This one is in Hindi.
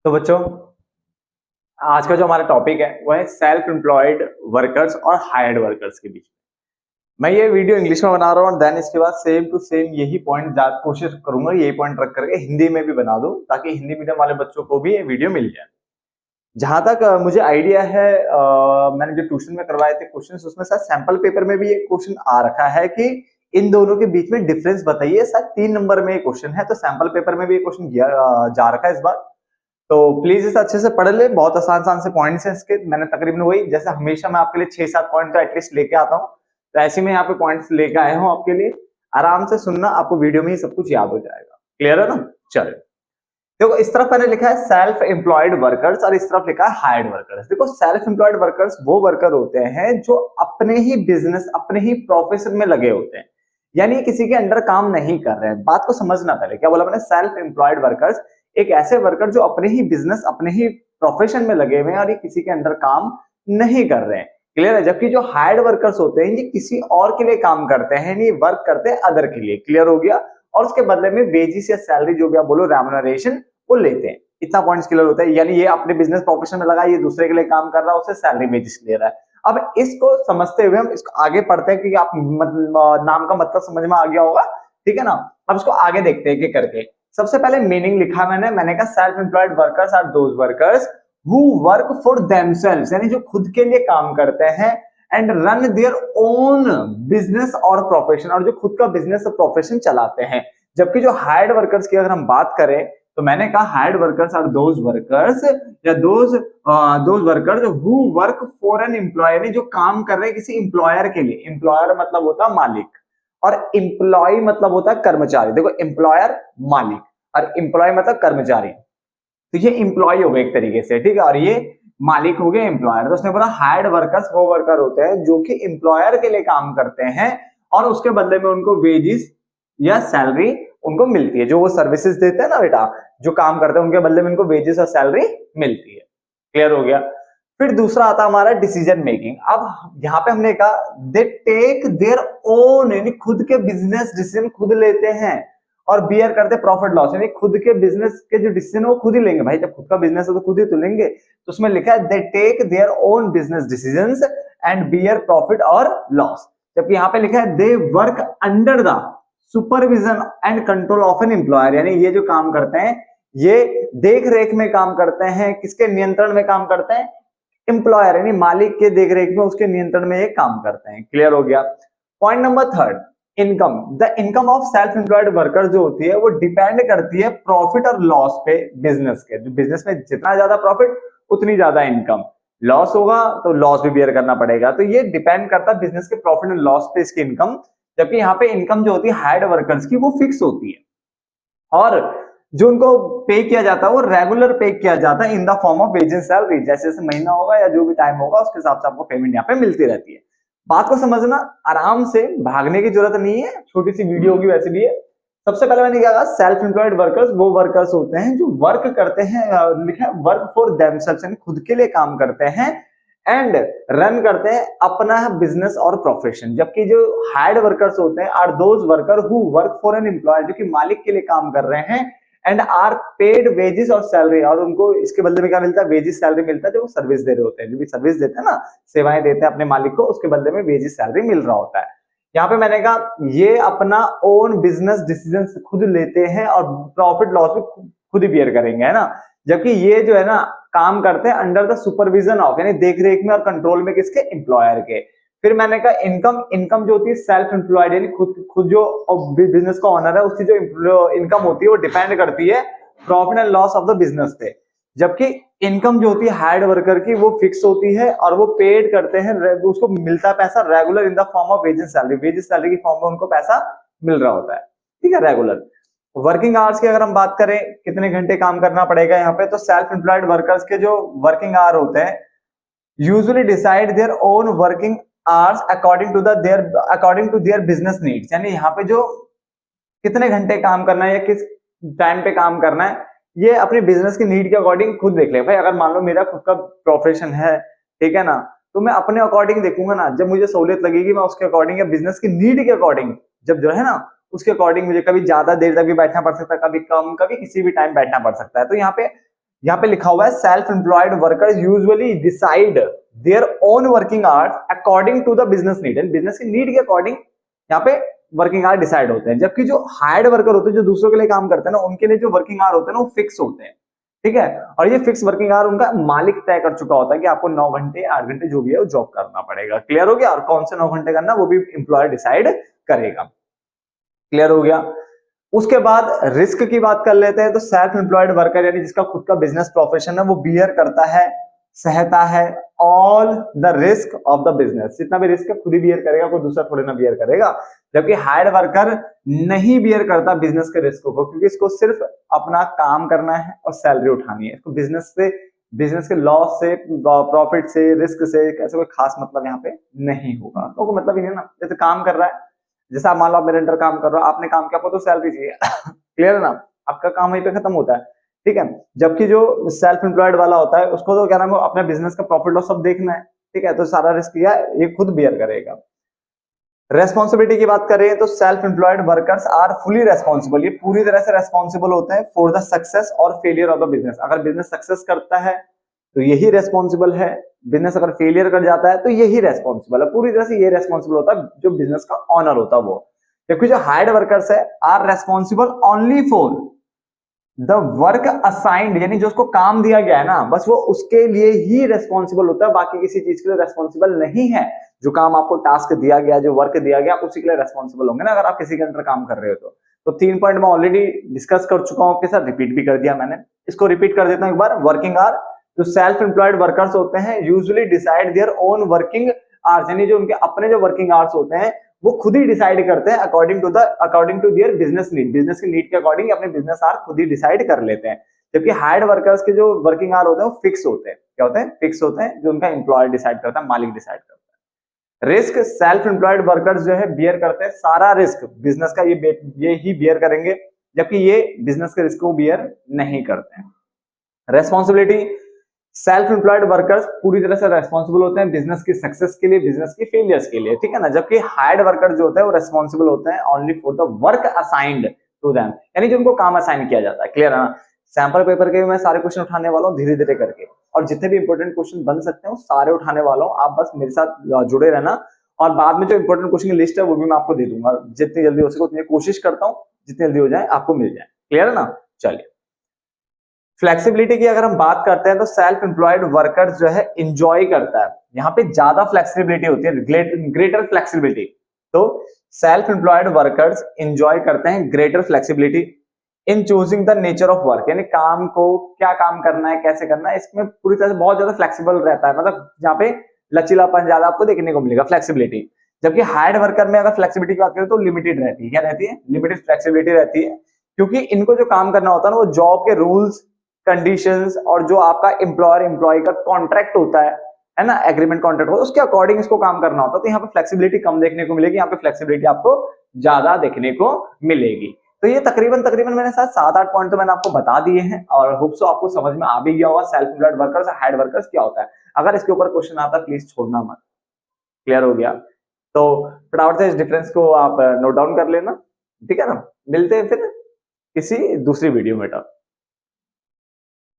तो बच्चों, आज का जो हमारा टॉपिक है वो है सेल्फ एम्प्लॉयड वर्कर्स और हायर्ड वर्कर्स के बीच। मैं ये वीडियो इंग्लिश में बना रहा हूँ और देन इसके बाद सेम टू सेम यही पॉइंट कोशिश करूंगा यही पॉइंट रख करके हिंदी में भी बना दूं ताकि हिंदी मीडियम वाले बच्चों को भी ये वीडियो मिल जाए। जहां तक मुझे आइडिया है, मैंने जो ट्यूशन में करवाए थे क्वेश्चंस उसमें शायद सैंपल पेपर में भी एक क्वेश्चन आ रखा है कि इन दोनों के बीच में डिफरेंस बताइए। शायद 3 नंबर में क्वेश्चन है, तो सैंपल पेपर में भी एक क्वेश्चन जा रखा है इस बार। तो प्लीज इसे अच्छे से पढ़ ले, बहुत आसान आसान से पॉइंट्स हैं इसके। मैंने तकरीबन वही, जैसे हमेशा मैं आपके लिए 6-7 पॉइंट तो एटलीस्ट लेके आता हूँ, तो ऐसे में यहाँ पे पॉइंट्स लेके आया हूँ आपके लिए। आराम से सुनना, आपको वीडियो में ही सब कुछ याद हो जाएगा। क्लियर है ना? चलो देखो, इस तरफ मैंने लिखा है सेल्फ एम्प्लॉयड वर्कर्स और इस तरफ लिखा है हायर्ड वर्कर्स। देखो, सेल्फ एम्प्लॉयड वर्कर्स वो वर्कर होते हैं जो अपने ही बिजनेस, अपने ही प्रोफेशन में लगे होते हैं, यानी किसी के अंडर काम नहीं कर रहे हैं। बात को समझना, पहले क्या बोला मैंने? सेल्फ एम्प्लॉयड वर्कर्स एक ऐसे वर्कर जो अपने ही बिजनेस, अपने ही प्रोफेशन में लगे हुए हैं और ये किसी के अंडर काम नहीं कर रहे हैं। क्लियर है? जबकि जो हायर्ड वर्कर्स होते हैं ये किसी और के लिए काम करते हैं, नहीं वर्क करते हैं अदर के लिए। क्लियर हो गया? और उसके बदले में वेजिस या सैलरी, जो भी आप बोलो, रेम्युनरेशन, वो लेते हैं। इतना पॉइंट्स क्लियर होता है। यानी ये अपने बिजनेस प्रोफेशन में लगा, ये दूसरे के लिए काम कर रहा है, उसे सैलरी वेजिस ले रहा है। अब इसको समझते हुए हम इसको आगे पढ़ते हैं कि आप नाम का मतलब समझ में आ गया होगा, ठीक है ना? अब इसको आगे देखते हैं कि करके। सबसे पहले मीनिंग लिखा मैंने कहा self employed workers are those workers who work for themselves, यानी जो खुद के लिए काम करते हैं, and run their own business और प्रोफेशन, और जो खुद का बिजनेस और प्रोफेशन चलाते हैं। जबकि जो हायर्ड वर्कर्स की अगर हम बात करें तो मैंने कहा hired workers are those workers or those workers who work for an employer, यानी जो काम कर रहे हैं किसी एम्प्लॉयर के लिए। एम्प्लॉयर मतलब होता है मालिक और एम्प्लॉय मतलब होता है कर्मचारी। देखो, एम्प्लॉयर मालिक और एम्प्लॉय मतलब कर्मचारी। तो ये एम्प्लॉय हो गए एक तरीके से, ठीक है, और ये मालिक हो गए एम्प्लॉयर। तो उसने बोला हायर्ड वर्कर्स वो वर्कर होते हैं जो कि एम्प्लॉयर के लिए काम करते हैं और उसके बदले में उनको वेजिस या सैलरी उनको मिलती है। जो वो सर्विसेज देते हैं ना बेटा, जो काम करते हैं, उनके बदले में उनको वेजेस और सैलरी मिलती है। क्लियर हो गया? फिर दूसरा आता हमारा डिसीजन मेकिंग। अब यहाँ पे हमने कहा दे टेक देयर ओन, यानी खुद के बिजनेस डिसीजन खुद लेते हैं, और बियर करते प्रॉफिट लॉस, यानी खुद के बिजनेस के जो डिसीजन वो खुद ही लेंगे। भाई जब खुद का बिजनेस है तो खुद ही तो लेंगे। तो उसमें लिखा है they take their own business decisions and bear profit और लॉस। जबकि यहाँ पे लिखा है they work under the supervision and control of an employer, यानी ये जो काम करते हैं ये देख रेख में काम करते हैं। किसके नियंत्रण में काम करते हैं? एम्प्लॉयर, यानी मालिक के देख रेख में, उसके नियंत्रण में ये काम करते हैं। क्लियर हो गया? Point number third, income. The income of self employed worker जो होती है वो डिपेंड करती है प्रॉफिट और लॉस पे बिजनेस के। जो बिजनेस में जितना ज्यादा प्रॉफिट उतनी ज्यादा इनकम, लॉस होगा तो लॉस भी बियर करना पड़ेगा। तो ये डिपेंड करता है बिजनेस के प्रॉफिट और लॉस पे इसकी इनकम। जबकि यहाँ पे इनकम जो होती है हायर्ड वर्कर्स की वो फिक्स होती है, और जो उनको पे किया जाता है वो रेगुलर पे किया जाता है in the form of ways and salary. जैसे जैसे महीना होगा या जो भी टाइम होगा उसके हिसाब से आपको पेमेंट यहाँ पे मिलती रहती है। बात को समझना, आराम से, भागने की जरूरत नहीं है, छोटी सी वीडियो होगी वैसे भी है। सबसे पहले मैंने क्या कहा, सेल्फ एम्प्लॉयड वर्कर्स वो वर्कर्स होते हैं जो वर्क करते हैं, लिखा है वर्क फॉर देमसेल्व्स, यानी खुद के लिए काम करते हैं, एंड रन करते हैं अपना बिजनेस और प्रोफेशन। जबकि जो हायर्ड वर्कर्स होते हैं are those worker who work for an employer, जो कि मालिक के लिए काम कर रहे हैं, एंड आर पेड वेजेस और सैलरी, और उनको इसके बदले में क्या मिलता है? वेजेस सैलरी मिलता है। जो वो सर्विस दे रहे होते हैं, जो भी सर्विस देते हैं ना, सेवाएं देते हैं अपने मालिक को, उसके बदले में वेजेस सैलरी मिल रहा होता है। यहाँ पे मैंने कहा ये अपना ओन बिजनेस डिसीजन खुद लेते हैं और प्रॉफिट लॉस भी खुद ही बियर करेंगे, है ना? जबकि ये जो है ना काम करते हैं अंडर द सुपरविजन ऑफ, यानी देख रेख में और कंट्रोल में किसके? एम्प्लॉयर के। फिर मैंने कहा इनकम। इनकम जो होती है सेल्फ एम्प्लॉयड, यानी खुद जो बिजनेस का ओनर है उसकी जो इनकम होती है वो डिपेंड करती है profit and loss of the business पे। जबकि इनकम जो होती है हायर्ड वर्कर की वो फिक्स होती है और वो पेड करते हैं, उसको मिलता है पैसा regular in the form of wages salary. Wages salary की फॉर्म में उनको पैसा मिल रहा होता है, ठीक है, रेगुलर। वर्किंग आवर्स की अगर हम बात करें कितने घंटे काम करना पड़ेगा यहाँ पे, तो सेल्फ एम्प्लॉयड वर्कर्स के जो वर्किंग आवर होते हैं usually decide their own working hours according to their business needs, यानी यहाँ पे जो कितने घंटे काम करना है या किस टाइम पे काम करना है ये अपने बिजनेस की नीड के अकॉर्डिंग खुद देख ले। भाई अगर मान लो मेरा खुद का प्रोफेशन है, ठीक है ना, तो मैं अपने अकॉर्डिंग देखूंगा ना, जब मुझे सहूलियत लगेगी मैं उसके अकॉर्डिंग या बिजनेस की नीड के अकॉर्डिंग, जब जो है ना उसके अकॉर्डिंग मुझे कभी ज्यादा देर तक भी बैठना पड़ सकता है, कभी कम, कभी किसी भी टाइम बैठना पड़ सकता है। तो यहाँ पे यहाँ पे लिखा हुआ है self employed workers usually decide their own working hours according to the business need, and business की नीड के अकॉर्डिंग यहाँ पे वर्किंग आवर डिसाइड होते हैं। जबकि जो हायर्ड वर्कर होते हैं, जो दूसरों के लिए काम करते हैं ना, उनके लिए जो वर्किंग आवर होते हैं ना वो फिक्स होते हैं, ठीक है। और ये फिक्स वर्किंग आवर उनका मालिक तय कर चुका होता है कि आपको 9 घंटे 8 घंटे जो भी है वो जॉब करना पड़ेगा। क्लियर हो गया? और कौन से 9 घंटे करना वो भी एम्प्लॉयर डिसाइड करेगा। क्लियर हो गया? उसके बाद रिस्क की बात कर लेते हैं। तो सेल्फ एम्प्लॉयड वर्कर यानी जिसका खुद का बिजनेस प्रोफेशन है, वो बियर करता है, सहता है all the risk of the business. जितना भी रिस्क है खुद ही बियर करेगा, कोई दूसरा थोड़ी ना बियर करेगा। जबकि हायर्ड वर्कर नहीं बियर करता बिजनेस के रिस्क को, क्योंकि इसको सिर्फ अपना काम करना है और सैलरी उठानी है। इसको बिजनेस से, बिजनेस के लॉस से, प्रॉफिट से, रिस्क से ऐसा कोई खास मतलब यहाँ पे नहीं होगा। तो कोई मतलब ही नहीं ना। जैसे काम कर रहा है, जैसे आप मान लो आप मेरे अंडर काम कर रहे हो, आपने काम किया, आपको तो सैलरी चाहिए। क्लियर है ना? आपका काम वहीं पे खत्म होता है, ठीक है। जबकि जो सेल्फ एम्प्लॉयड वाला होता है उसको तो क्या नाम है, अपने बिजनेस का प्रॉफिट लॉस सब देखना है, ठीक है। तो सारा रिस्क ये खुद बियर करेगा। रेस्पॉन्सिबिलिटी की बात करें तो self employed workers are fully responsible, ये पूरी तरह से रेस्पॉन्सिबल होते हैं फॉर द सक्सेस और फेलियर ऑफ द बिजनेस। अगर बिजनेस सक्सेस करता है तो यही रेस्पॉन्सिबल है, बिजनेस अगर फेलियर कर जाता है तो यही रेस्पॉन्सिबल है। पूरी तरह से ये रेस्पॉन्सिबल होता है जो बिजनेस का ऑनर होता है वो। जबकि जो हायर्ड वर्कर्स है are responsible only for the work assigned, यानी जो उसको काम दिया गया है ना, बस वो उसके लिए ही रेस्पॉन्सिबल होता है, बाकी किसी चीज के लिए रेस्पॉन्सिबल नहीं है। जो काम आपको टास्क दिया गया, जो वर्क दिया गया, आप उसी के लिए रेस्पॉन्सिबल होंगे ना, अगर आप किसी के अंदर काम कर रहे हो तो 3 पॉइंट मैं ऑलरेडी डिस्कस कर चुका हूं आपके साथ, रिपीट भी कर दिया मैंने। इसको रिपीट कर देता हूं एक बार। वर्किंग आवर, जो सेल्फ एम्प्लॉयड वर्कर्स होते हैं usually decide their own working hours, यानी जो उनके अपने जो वर्किंग आवर्स होते हैं वो खुद ही डिसाइड करते हैं according to their business need, business की नीड के अकॉर्डिंग अपने बिजनेस आवर खुद ही डिसाइड कर लेते हैं। जबकि हायर्ड वर्कर्स के जो वर्किंग आवर होते हैं वो फिक्स होते हैं। क्या होते हैं? फिक्स होते हैं, जो उनका एम्प्लॉयर डिसाइड करता है, मालिक डिसाइड करता है। रिस्क, सेल्फ एम्प्लॉयड वर्कर्स जो है बियर करते हैं सारा रिस्क बिजनेस का, ये ही बियर करेंगे, जबकि ये बिजनेस के रिस्क को बियर नहीं करते हैं। रेस्पॉन्सिबिलिटी, सेल्फ एम्प्लॉयड वर्कर्स पूरी तरह से रेस्पॉन्सिबल होते हैं बिजनेस की सक्सेस के लिए, बिजनेस की फेलियर्स के लिए, ठीक है ना। जबकि हायर्ड वर्कर जो होते हैं वो रेस्पॉन्सिबल होते हैं only for the work assigned to them, यानी जो उनको काम असाइन किया जाता है। क्लियर है ना? सैंपल पेपर के भी मैं सारे क्वेश्चन उठाने वाला हूँ धीरे धीरे करके, और जितने भी इंपॉर्टेंट क्वेश्चन बन सकते हैं वो सारे उठाने वाला हूँ। आप बस मेरे साथ जुड़े रहना, और बाद में जो इंपॉर्टेंट क्वेश्चन की लिस्ट है वो भी मैं आपको दे दूंगा। जितनी जल्दी हो सके उतनी कोशिश करता हूँ, जितनी जल्दी हो जाए आपको मिल जाए। क्लियर है ना? चलिए, फ्लेक्सिबिलिटी की अगर हम बात करते हैं तो सेल्फ एम्प्लॉयड वर्कर्स जो है इंजॉय करता है, यहाँ पे ज्यादा फ्लेक्सिबिलिटी होती है, ग्रेटर फ्लेक्सिबिलिटी। तो सेल्फ एम्प्लॉयड वर्कर्स इंजॉय करते हैं greater flexibility in choosing the nature of work, यानी काम को क्या काम करना है, कैसे करना है, इसमें पूरी तरह से बहुत ज्यादा फ्लेक्सिबल रहता है। मतलब जहाँ पे लचीलापन ज्यादा आपको देखने को मिलेगा, फ्लेक्सिबिलिटी। जबकि हायर्ड वर्कर में अगर फ्लेक्सिबिलिटी की बात करें तो लिमिटेड रहती है। क्या रहती है? लिमिटेड फ्लेक्सिबिलिटी रहती है, क्योंकि इनको जो काम करना होता है ना वो जॉब के रूल्स, कंडीशंस और जो आपका एम्प्लॉयर एम्प्लॉय का कॉन्ट्रैक्ट होता है ना, एग्रीमेंट कॉन्ट्रैक्ट होता है, उसके अकॉर्डिंग इसको काम करना होता है। तो यहाँ पे फ्लेक्सिबिलिटी कम देखने को मिलेगी, यहाँ पे फ्लेक्सिबिलिटी आपको ज्यादा देखने को मिलेगी। तो ये तकरीबन मैंने साथ 7-8 पॉइंट तो मैंने आपको बता दिए हैं, और होप सो आपको समझ में आ भी गया होगा self employed workers, hired workers क्या होता है। अगर इसके ऊपर क्वेश्चन आता है प्लीज छोड़ना मत। क्लियर हो गया? तो फटाफट से इस डिफरेंस को आप नोट डाउन कर लेना, ठीक है ना। मिलते हैं फिर किसी दूसरी वीडियो में।